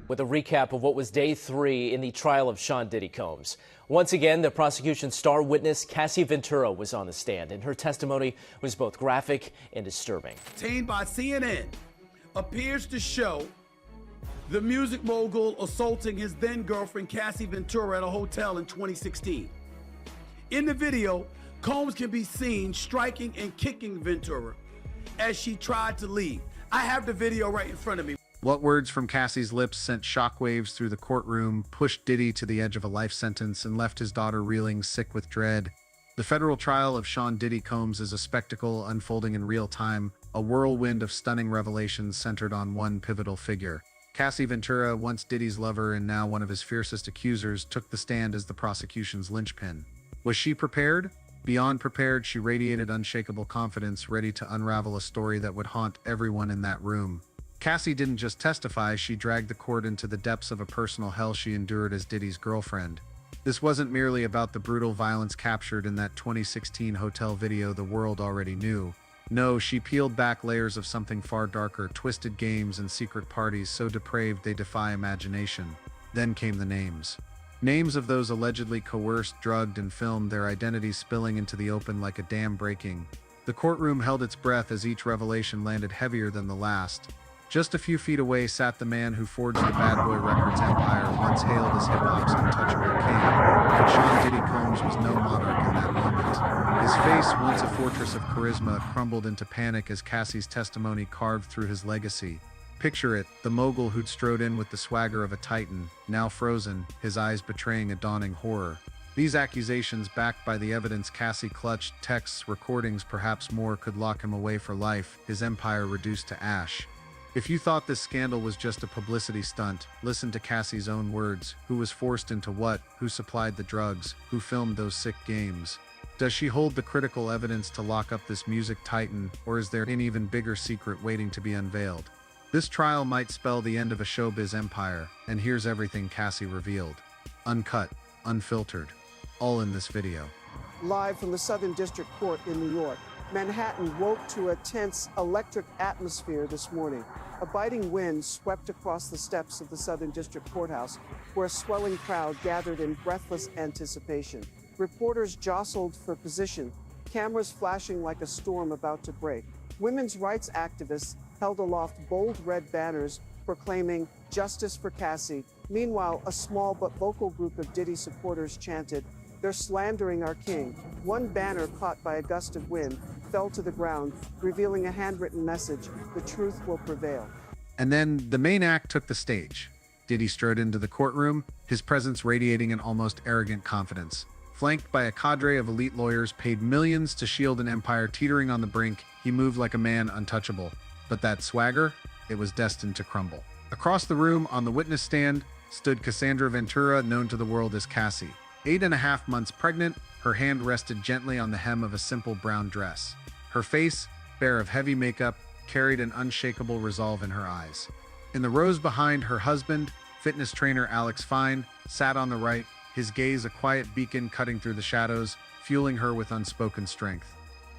With a recap of what was day 3 in the trial of Sean Diddy Combs. Once again, the prosecution's star witness, Cassie Ventura, was on the stand, and her testimony was both graphic and disturbing. Obtained by CNN appears to show the music mogul assaulting his then-girlfriend, Cassie Ventura, at a hotel in 2016. In the video, Combs can be seen striking and kicking Ventura as she tried to leave. I have the video right in front of me. What words from Cassie's lips sent shockwaves through the courtroom, pushed Diddy to the edge of a life sentence, and left his daughter reeling, sick with dread. The federal trial of Sean Diddy Combs is a spectacle unfolding in real time, a whirlwind of stunning revelations centered on one pivotal figure. Cassie Ventura, once Diddy's lover and now one of his fiercest accusers, took the stand as the prosecution's linchpin. Was she prepared? Beyond prepared, she radiated unshakable confidence, ready to unravel a story that would haunt everyone in that room. Cassie didn't just testify, she dragged the court into the depths of a personal hell she endured as Diddy's girlfriend. This wasn't merely about the brutal violence captured in that 2016 hotel video the world already knew. No, she peeled back layers of something far darker, twisted games and secret parties so depraved they defy imagination. Then came the names. Names of those allegedly coerced, drugged, and filmed, their identities spilling into the open like a dam breaking. The courtroom held its breath as each revelation landed heavier than the last. Just a few feet away sat the man who forged the Bad Boy Records empire, once hailed as hip-hop's untouchable king. But Sean Diddy Combs was no monarch in that moment. His face, once a fortress of charisma, crumbled into panic as Cassie's testimony carved through his legacy. Picture it, the mogul who'd strode in with the swagger of a titan, now frozen, his eyes betraying a dawning horror. These accusations, backed by the evidence Cassie clutched, texts, recordings, perhaps more, could lock him away for life, his empire reduced to ash. If you thought this scandal was just a publicity stunt, listen to Cassie's own words. Who was forced into what? Who supplied the drugs? Who filmed those sick games? Does she hold the critical evidence to lock up this music titan, or is there an even bigger secret waiting to be unveiled? This trial might spell the end of a showbiz empire, and here's everything Cassie revealed. Uncut, unfiltered, all in this video. Live from the Southern District Court in New York, Manhattan woke to a tense electric atmosphere this morning. A biting wind swept across the steps of the Southern District Courthouse, where a swelling crowd gathered in breathless anticipation. Reporters jostled for position, cameras flashing like a storm about to break. Women's rights activists held aloft bold red banners proclaiming justice for Cassie. Meanwhile, a small but vocal group of Diddy supporters chanted, "They're slandering our king." One banner, caught by a gust of wind, fell to the ground, revealing a handwritten message, "The truth will prevail." And then the main act took the stage. Diddy strode into the courtroom, his presence radiating an almost arrogant confidence. Flanked by a cadre of elite lawyers paid millions to shield an empire teetering on the brink, he moved like a man untouchable. But that swagger, it was destined to crumble. Across the room, on the witness stand, stood Cassandra Ventura, known to the world as Cassie. 8.5 months pregnant, her hand rested gently on the hem of a simple brown dress. Her face, bare of heavy makeup, carried an unshakable resolve in her eyes. In the rows behind, her husband, fitness trainer Alex Fine, sat on the right, his gaze a quiet beacon cutting through the shadows, fueling her with unspoken strength.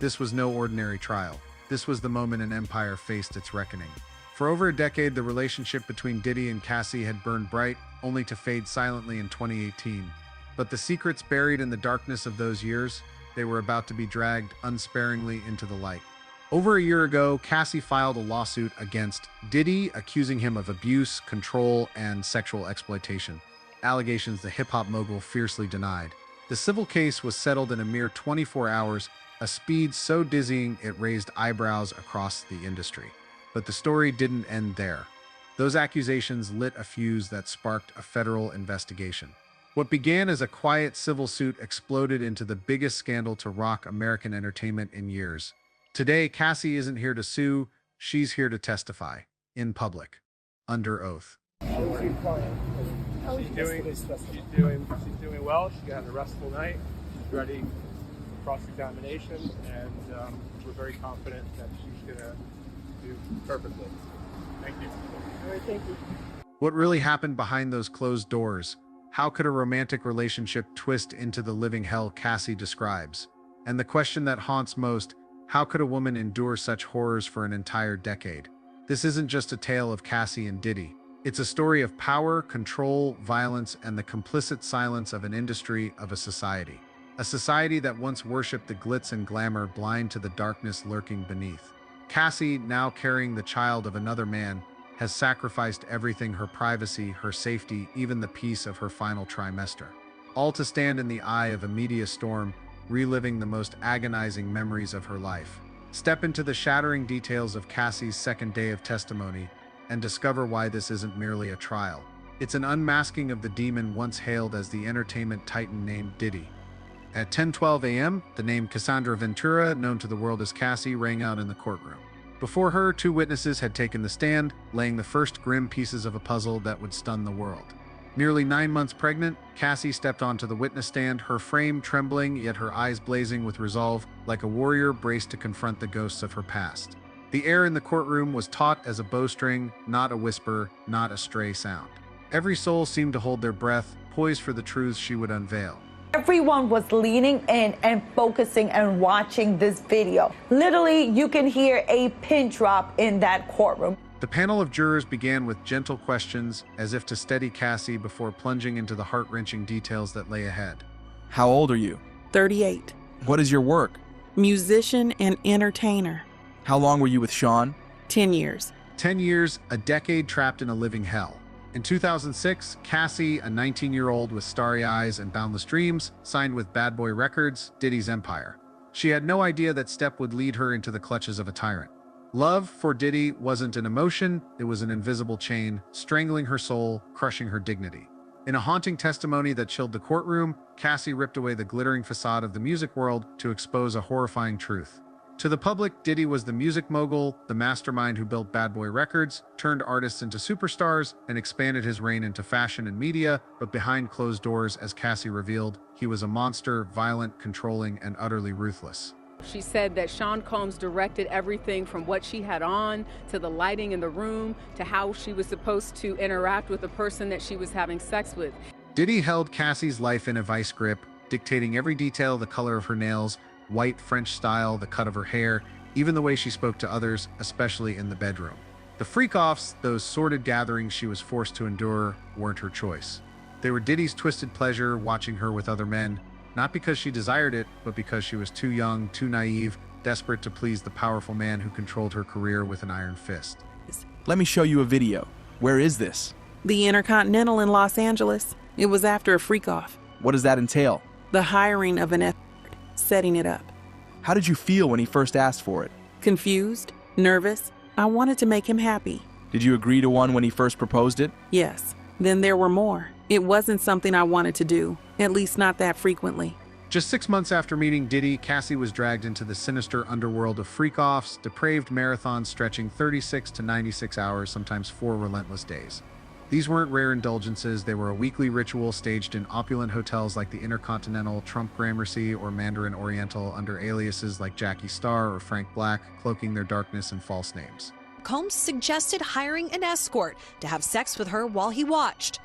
This was no ordinary trial. This was the moment an empire faced its reckoning. For over a decade, the relationship between Diddy and Cassie had burned bright, only to fade silently in 2018. But the secrets buried in the darkness of those years, they were about to be dragged unsparingly into the light. Over a year ago, Cassie filed a lawsuit against Diddy, accusing him of abuse, control, and sexual exploitation. Allegations the hip-hop mogul fiercely denied. The civil case was settled in a mere 24 hours, a speed so dizzying it raised eyebrows across the industry. But the story didn't end there. Those accusations lit a fuse that sparked a federal investigation. What began as a quiet civil suit exploded into the biggest scandal to rock American entertainment in years. Today, Cassie isn't here to sue, she's here to testify, in public, under oath. She's doing well. She got a restful night. She's ready for cross-examination, and we're very confident that she's going to do perfectly. Thank you. All right, thank you. What really happened behind those closed doors? How could a romantic relationship twist into the living hell Cassie describes? And the question that haunts most, How could a woman endure such horrors for an entire decade? This isn't just a tale of Cassie and Diddy. It's a story of power, control, violence, and the complicit silence of an industry, of a society. A society that once worshipped the glitz and glamour, blind to the darkness lurking beneath. Cassie, now carrying the child of another man, has sacrificed everything: her privacy, her safety, even the peace of her final trimester. All to stand in the eye of a media storm, reliving the most agonizing memories of her life. Step into the shattering details of Cassie's second day of testimony and discover why this isn't merely a trial. It's an unmasking of the demon once hailed as the entertainment titan named Diddy. At 10:12 a.m., the name Cassandra Ventura, known to the world as Cassie, rang out in the courtroom. Before her, two witnesses had taken the stand, laying the first grim pieces of a puzzle that would stun the world. Nearly 9 months pregnant, Cassie stepped onto the witness stand, her frame trembling, yet her eyes blazing with resolve, like a warrior braced to confront the ghosts of her past. The air in the courtroom was taut as a bowstring, not a whisper, not a stray sound. Every soul seemed to hold their breath, poised for the truths she would unveil. Everyone was leaning in and focusing and watching this video. Literally, you can hear a pin drop in that courtroom. The panel of jurors began with gentle questions, as if to steady Cassie before plunging into the heart-wrenching details that lay ahead. How old are you? 38. What is your work? Musician and entertainer. How long were you with Sean? 10 years. 10 years, a decade trapped in a living hell. In 2006, Cassie, a 19-year-old with starry eyes and boundless dreams, signed with Bad Boy Records, Diddy's empire. She had no idea that step would lead her into the clutches of a tyrant. Love for Diddy wasn't an emotion, it was an invisible chain, strangling her soul, crushing her dignity. In a haunting testimony that chilled the courtroom, Cassie ripped away the glittering facade of the music world to expose a horrifying truth. To the public, Diddy was the music mogul, the mastermind who built Bad Boy Records, turned artists into superstars, and expanded his reign into fashion and media, but behind closed doors, as Cassie revealed, he was a monster, violent, controlling, and utterly ruthless. She said that Sean Combs directed everything from what she had on, to the lighting in the room, to how she was supposed to interact with the person that she was having sex with. Diddy held Cassie's life in a vice grip, dictating every detail: the color of her nails, white French style, the cut of her hair, even the way she spoke to others, especially in the bedroom. The freak-offs, those sordid gatherings she was forced to endure, weren't her choice. They were Diddy's twisted pleasure, watching her with other men, not because she desired it, but because she was too young, too naive, desperate to please the powerful man who controlled her career with an iron fist. Let me show you a video. Where is this? The Intercontinental in Los Angeles. It was after a freak-off. What does that entail? The hiring of an escort, setting it up. How did you feel when he first asked for it? Confused, nervous. I wanted to make him happy. Did you agree to one when he first proposed it? Yes. Then there were more. It wasn't something I wanted to do, at least not that frequently. Just 6 months after meeting Diddy, Cassie was dragged into the sinister underworld of freak-offs, depraved marathons stretching 36 to 96 hours, sometimes 4 relentless days. These weren't rare indulgences, they were a weekly ritual staged in opulent hotels like the Intercontinental, Trump Gramercy, or Mandarin Oriental under aliases like Jackie Star or Frank Black, cloaking their darkness in false names. Combs suggested hiring an escort to have sex with her while he watched.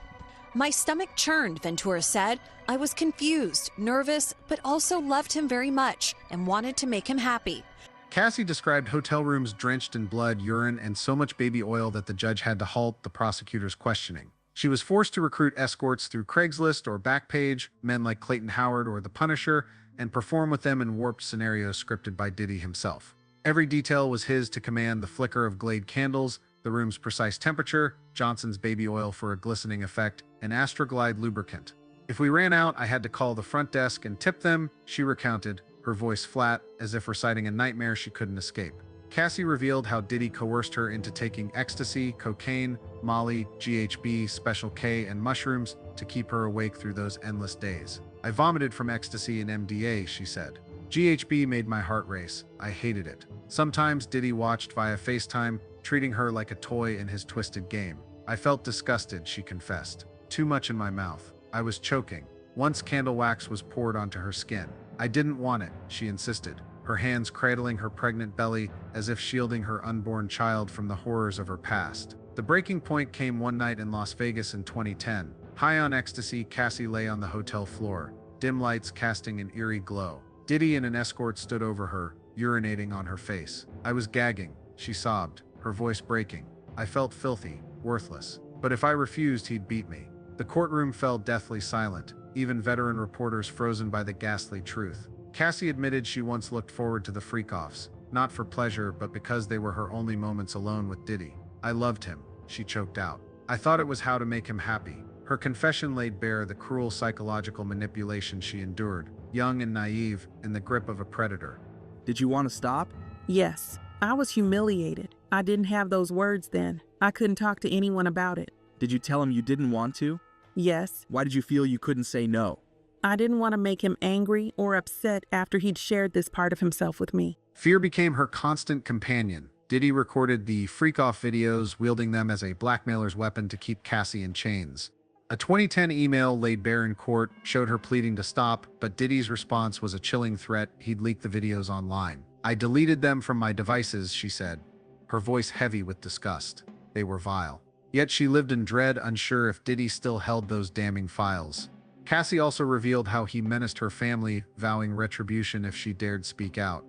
My stomach churned, Ventura said. I was confused, nervous, but also loved him very much and wanted to make him happy. Cassie described hotel rooms drenched in blood, urine, and so much baby oil that the judge had to halt the prosecutor's questioning. She was forced to recruit escorts through Craigslist or Backpage, men like Clayton Howard or The Punisher, and perform with them in warped scenarios scripted by Diddy himself. Every detail was his to command: the flicker of Glade candles, the room's precise temperature, Johnson's baby oil for a glistening effect, and Astroglide lubricant. If we ran out, I had to call the front desk and tip them, she recounted, her voice flat, as if reciting a nightmare she couldn't escape. Cassie revealed how Diddy coerced her into taking ecstasy, cocaine, Molly, GHB, Special K, and mushrooms to keep her awake through those endless days. I vomited from ecstasy and MDA, she said. GHB made my heart race. I hated it. Sometimes Diddy watched via FaceTime, treating her like a toy in his twisted game. I felt disgusted, she confessed. Too much in my mouth. I was choking. Once candle wax was poured onto her skin. I didn't want it, she insisted, her hands cradling her pregnant belly as if shielding her unborn child from the horrors of her past. The breaking point came one night in Las Vegas in 2010. High on ecstasy, Cassie lay on the hotel floor, dim lights casting an eerie glow. Diddy and an escort stood over her, urinating on her face. I was gagging, she sobbed, her voice breaking. I felt filthy, worthless. But if I refused, he'd beat me. The courtroom fell deathly silent, even veteran reporters frozen by the ghastly truth. Cassie admitted she once looked forward to the freak-offs, not for pleasure, but because they were her only moments alone with Diddy. I loved him, she choked out. I thought it was how to make him happy. Her confession laid bare the cruel psychological manipulation she endured, young and naive, in the grip of a predator. Did you want to stop? Yes, I was humiliated. I didn't have those words then. I couldn't talk to anyone about it. Did you tell him you didn't want to? Yes. Why did you feel you couldn't say no? I didn't want to make him angry or upset after he'd shared this part of himself with me. Fear became her constant companion. Diddy recorded the freak-off videos, wielding them as a blackmailer's weapon to keep Cassie in chains. A 2010 email laid bare in court showed her pleading to stop, but Diddy's response was a chilling threat he'd leak the videos online. I deleted them from my devices, she said, her voice heavy with disgust. They were vile. Yet she lived in dread, unsure if Diddy still held those damning files. Cassie also revealed how he menaced her family, vowing retribution if she dared speak out.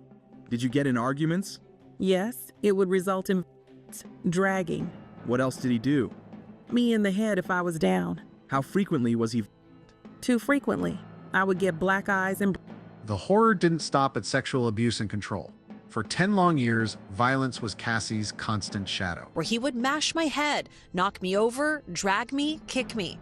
Did you get in arguments? Yes, it would result in dragging. What else did he do? Me in the head if I was down. How frequently was he? Too frequently. I would get black eyes and... The horror didn't stop at sexual abuse and control. For 10 long years, violence was Cassie's constant shadow. Where he would mash my head, knock me over, drag me, kick me.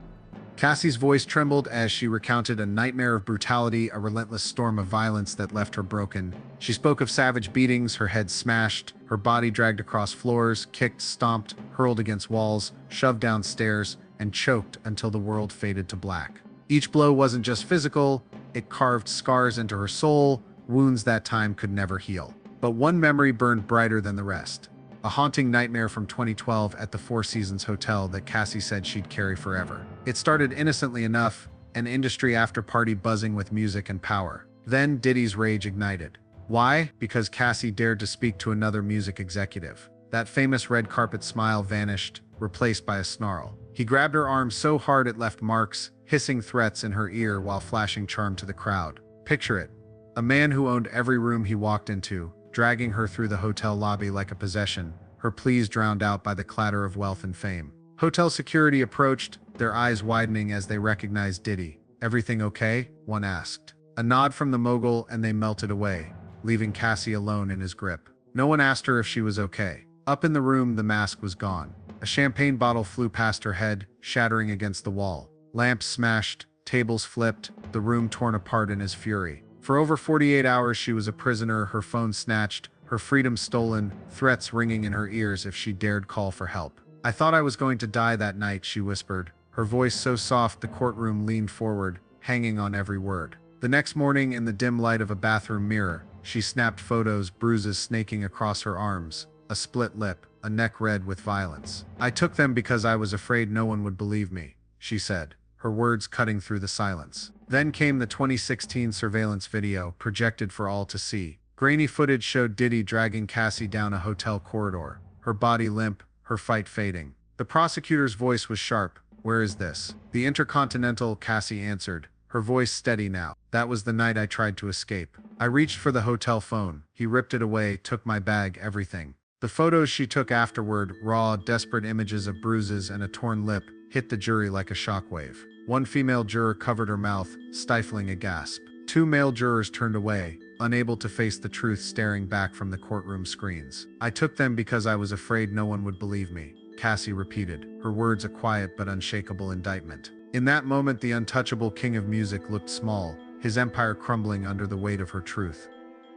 Cassie's voice trembled as she recounted a nightmare of brutality, a relentless storm of violence that left her broken. She spoke of savage beatings, her head smashed, her body dragged across floors, kicked, stomped, hurled against walls, shoved down stairs, and choked until the world faded to black. Each blow wasn't just physical, it carved scars into her soul, wounds that time could never heal. But one memory burned brighter than the rest. A haunting nightmare from 2012 at the Four Seasons Hotel that Cassie said she'd carry forever. It started innocently enough, an industry after-party buzzing with music and power. Then Diddy's rage ignited. Why? Because Cassie dared to speak to another music executive. That famous red carpet smile vanished, replaced by a snarl. He grabbed her arm so hard it left marks, hissing threats in her ear while flashing charm to the crowd. Picture it. A man who owned every room he walked into, dragging her through the hotel lobby like a possession, her pleas drowned out by the clatter of wealth and fame. Hotel security approached, their eyes widening as they recognized Diddy. "Everything okay?" one asked. A nod from the mogul and they melted away, leaving Cassie alone in his grip. No one asked her if she was okay. Up in the room, the mask was gone. A champagne bottle flew past her head, shattering against the wall. Lamps smashed, tables flipped, the room torn apart in his fury. For over 48 hours she was a prisoner, her phone snatched, her freedom stolen, threats ringing in her ears if she dared call for help. "I thought I was going to die that night," she whispered, her voice so soft the courtroom leaned forward, hanging on every word. The next morning, in the dim light of a bathroom mirror, she snapped photos, bruises snaking across her arms, a split lip, a neck red with violence. "I took them because I was afraid no one would believe me," she said, her words cutting through the silence. Then came the 2016 surveillance video, projected for all to see. Grainy footage showed Diddy dragging Cassie down a hotel corridor, her body limp, her fight fading. The prosecutor's voice was sharp. "Where is this?" "The Intercontinental," Cassie answered, her voice steady now. "That was the night I tried to escape. I reached for the hotel phone. He ripped it away, took my bag, everything." The photos she took afterward, raw, desperate images of bruises and a torn lip, hit the jury like a shockwave. One female juror covered her mouth, stifling a gasp. Two male jurors turned away, unable to face the truth, staring back from the courtroom screens. "I took them because I was afraid no one would believe me," Cassie repeated, her words a quiet but unshakable indictment. In that moment, the untouchable king of music looked small, his empire crumbling under the weight of her truth.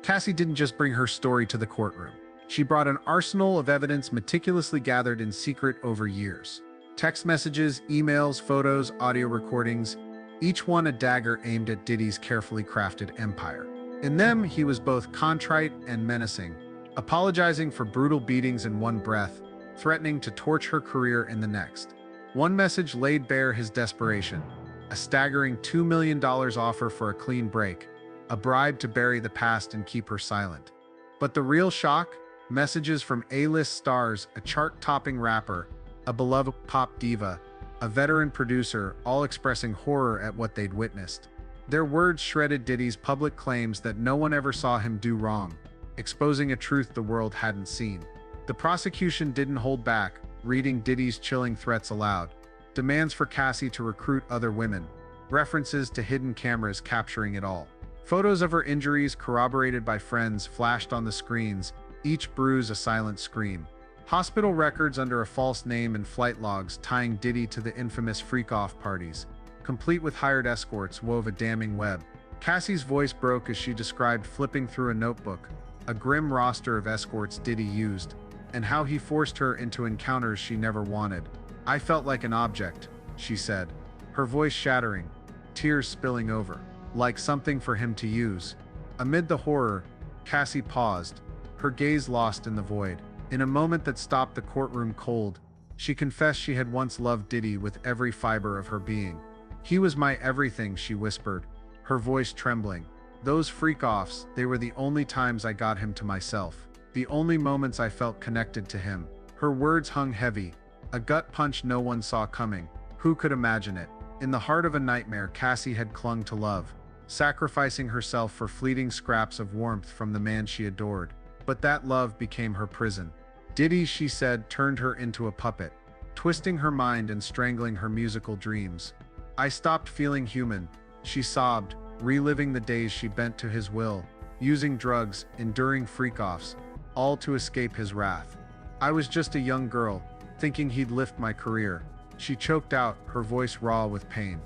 Cassie didn't just bring her story to the courtroom. She brought an arsenal of evidence meticulously gathered in secret over years. Text messages, emails, photos, audio recordings, each one a dagger aimed at Diddy's carefully crafted empire. In them, he was both contrite and menacing, apologizing for brutal beatings in one breath, threatening to torch her career in the next. One message laid bare his desperation, a staggering $2 million offer for a clean break, a bribe to bury the past and keep her silent. But the real shock? Messages from A-list stars, a chart-topping rapper, a beloved pop diva, a veteran producer, all expressing horror at what they'd witnessed. Their words shredded Diddy's public claims that no one ever saw him do wrong, exposing a truth the world hadn't seen. The prosecution didn't hold back, reading Diddy's chilling threats aloud. Demands for Cassie to recruit other women. References to hidden cameras capturing it all. Photos of her injuries corroborated by friends flashed on the screens, each bruise a silent scream. Hospital records under a false name and flight logs tying Diddy to the infamous freak-off parties, complete with hired escorts, wove a damning web. Cassie's voice broke as she described flipping through a notebook, a grim roster of escorts Diddy used, and how he forced her into encounters she never wanted. "I felt like an object," she said, her voice shattering, tears spilling over, like something for him to use. Amid the horror, Cassie paused, her gaze lost in the void. In a moment that stopped the courtroom cold, she confessed she had once loved Diddy with every fiber of her being. "He was my everything," she whispered, her voice trembling. "Those freak-offs, they were the only times I got him to myself. The only moments I felt connected to him." Her words hung heavy, a gut punch no one saw coming. Who could imagine it? In the heart of a nightmare, Cassie had clung to love, sacrificing herself for fleeting scraps of warmth from the man she adored. But that love became her prison. Diddy, she said, turned her into a puppet, twisting her mind and strangling her musical dreams. "I stopped feeling human," she sobbed, reliving the days she bent to his will, using drugs, enduring freak-offs, all to escape his wrath. "I was just a young girl, thinking he'd lift my career," she choked out, her voice raw with pain.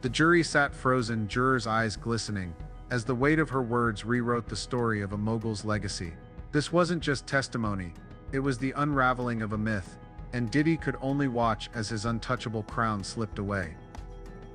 The jury sat frozen, jurors' eyes glistening, as the weight of her words rewrote the story of a mogul's legacy. This wasn't just testimony, it was the unraveling of a myth, and Diddy could only watch as his untouchable crown slipped away.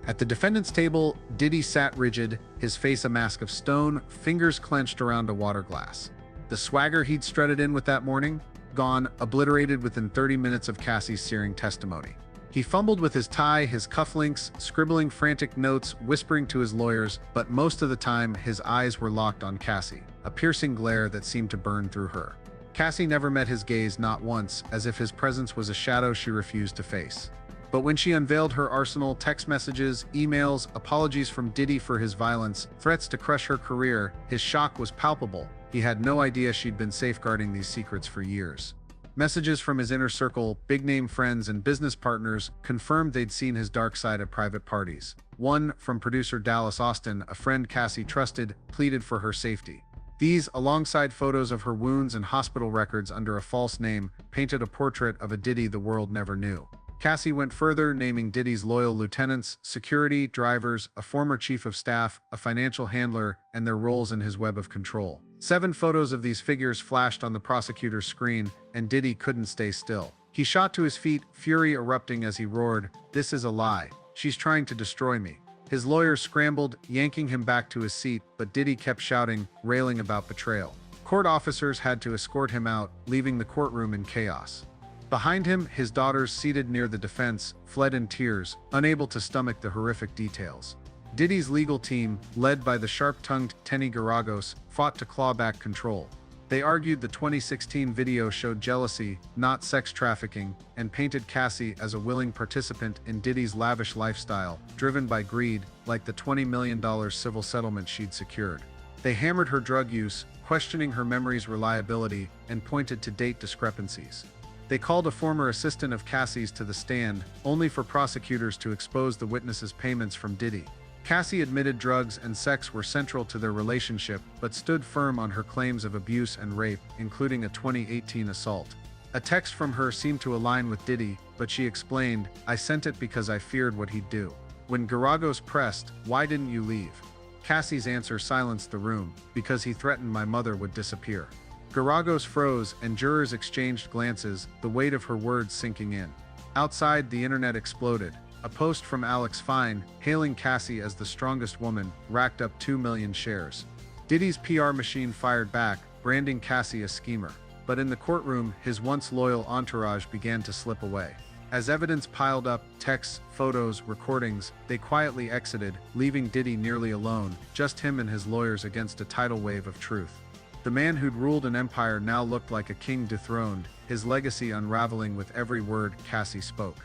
At the defendant's table, Diddy sat rigid, his face a mask of stone, fingers clenched around a water glass. The swagger he'd strutted in with that morning? Gone, obliterated within 30 minutes of Cassie's searing testimony. He fumbled with his tie, his cufflinks, scribbling frantic notes, whispering to his lawyers, but most of the time his eyes were locked on Cassie, a piercing glare that seemed to burn through her. Cassie never met his gaze, not once, as if his presence was a shadow she refused to face. But when she unveiled her arsenal, text messages, emails, apologies from Diddy for his violence, threats to crush her career, his shock was palpable. He had no idea she'd been safeguarding these secrets for years. Messages from his inner circle, big-name friends and business partners, confirmed they'd seen his dark side at private parties. One, from producer Dallas Austin, a friend Cassie trusted, pleaded for her safety. These, alongside photos of her wounds and hospital records under a false name, painted a portrait of a Diddy the world never knew. Cassie went further, naming Diddy's loyal lieutenants, security, drivers, a former chief of staff, a financial handler, and their roles in his web of control. 7 photos of these figures flashed on the prosecutor's screen, and Diddy couldn't stay still. He shot to his feet, fury erupting as he roared, "This is a lie. She's trying to destroy me." His lawyers scrambled, yanking him back to his seat, but Diddy kept shouting, railing about betrayal. Court officers had to escort him out, leaving the courtroom in chaos. Behind him, his daughters, seated near the defense, fled in tears, unable to stomach the horrific details. Diddy's legal team, led by the sharp-tongued Tenny Garagos, fought to claw back control. They argued the 2016 video showed jealousy, not sex trafficking, and painted Cassie as a willing participant in Diddy's lavish lifestyle, driven by greed, like the $20 million civil settlement she'd secured. They hammered her drug use, questioning her memory's reliability, and pointed to date discrepancies. They called a former assistant of Cassie's to the stand, only for prosecutors to expose the witness's payments from Diddy. Cassie admitted drugs and sex were central to their relationship, but stood firm on her claims of abuse and rape, including a 2018 assault. A text from her seemed to align with Diddy, but she explained, "I sent it because I feared what he'd do." When Garagos pressed, "Why didn't you leave?" Cassie's answer silenced the room, "Because he threatened my mother would disappear." Garagos froze, and jurors exchanged glances, the weight of her words sinking in. Outside, the internet exploded. A post from Alex Fine, hailing Cassie as the strongest woman, racked up 2 million shares. Diddy's PR machine fired back, branding Cassie a schemer. But in the courtroom, his once loyal entourage began to slip away. As evidence piled up, texts, photos, recordings, they quietly exited, leaving Diddy nearly alone, just him and his lawyers against a tidal wave of truth. The man who'd ruled an empire now looked like a king dethroned, his legacy unraveling with every word Cassie spoke.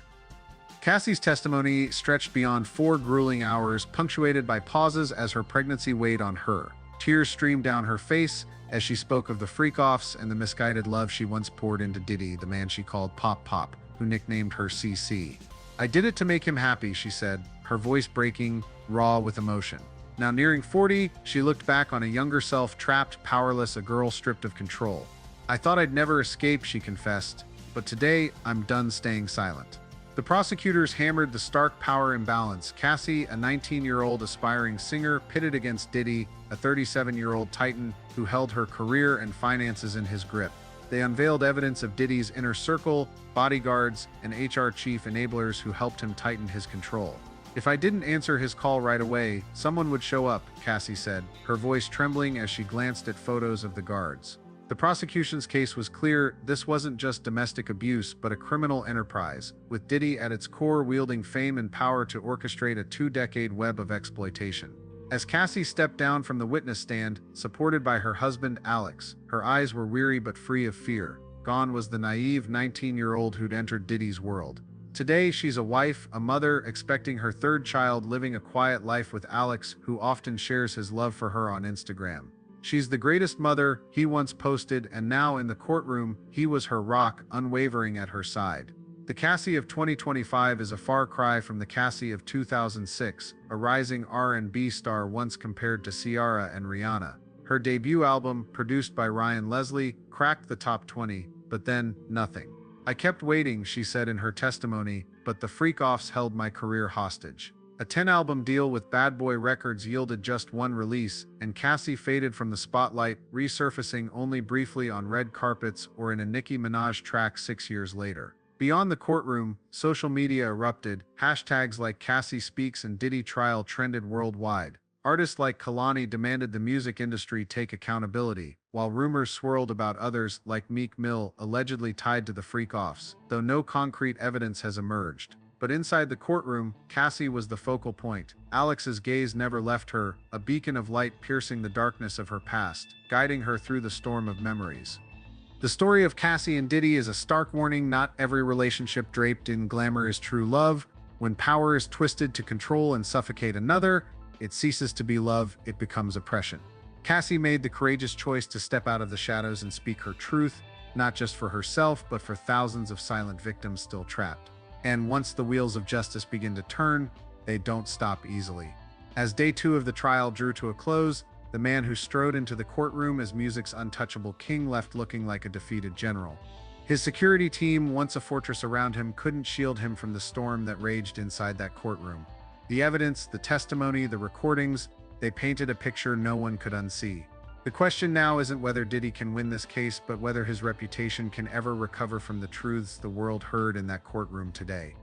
Cassie's testimony stretched beyond 4 grueling hours, punctuated by pauses as her pregnancy weighed on her. Tears streamed down her face as she spoke of the freak-offs and the misguided love she once poured into Diddy, the man she called Pop Pop, who nicknamed her CC. "I did it to make him happy," she said, her voice breaking, raw with emotion. Now nearing 40, she looked back on a younger self, trapped, powerless, a girl stripped of control. "I thought I'd never escape," she confessed, "but today I'm done staying silent." The prosecutors hammered the stark power imbalance. Cassie, a 19-year-old aspiring singer, pitted against Diddy, a 37-year-old titan who held her career and finances in his grip. They unveiled evidence of Diddy's inner circle, bodyguards, and HR chief enablers who helped him tighten his control. "If I didn't answer his call right away, someone would show up," Cassie said, her voice trembling as she glanced at photos of the guards. The prosecution's case was clear. This wasn't just domestic abuse, but a criminal enterprise, with Diddy at its core wielding fame and power to orchestrate a 2-decade web of exploitation. As Cassie stepped down from the witness stand, supported by her husband Alex, her eyes were weary but free of fear. Gone was the naive 19-year-old who'd entered Diddy's world. Today, she's a wife, a mother, expecting her 3rd child, living a quiet life with Alex, who often shares his love for her on Instagram. "She's the greatest mother," he once posted, and now in the courtroom, he was her rock, unwavering at her side. The Cassie of 2025 is a far cry from the Cassie of 2006, a rising R&B star once compared to Ciara and Rihanna. Her debut album, produced by Ryan Leslie, cracked the top 20, but then, nothing. "I kept waiting," she said in her testimony, "but the freak-offs held my career hostage." A 10-album deal with Bad Boy Records yielded just 1 release, and Cassie faded from the spotlight, resurfacing only briefly on red carpets or in a Nicki Minaj track 6 years later. Beyond the courtroom, social media erupted. Hashtags like Cassie Speaks and Diddy Trial trended worldwide. Artists like Kalani demanded the music industry take accountability, while rumors swirled about others like Meek Mill allegedly tied to the freak-offs, though no concrete evidence has emerged. But inside the courtroom, Cassie was the focal point. Alex's gaze never left her, a beacon of light piercing the darkness of her past, guiding her through the storm of memories. The story of Cassie and Diddy is a stark warning. Not every relationship draped in glamour is true love. When power is twisted to control and suffocate another, it ceases to be love, it becomes oppression. Cassie made the courageous choice to step out of the shadows and speak her truth, not just for herself, but for thousands of silent victims still trapped. And once the wheels of justice begin to turn, they don't stop easily. As day 2 of the trial drew to a close, the man who strode into the courtroom as music's untouchable king left looking like a defeated general. His security team, once a fortress around him, couldn't shield him from the storm that raged inside that courtroom. The evidence, the testimony, the recordings, they painted a picture no one could unsee. The question now isn't whether Diddy can win this case, but whether his reputation can ever recover from the truths the world heard in that courtroom today.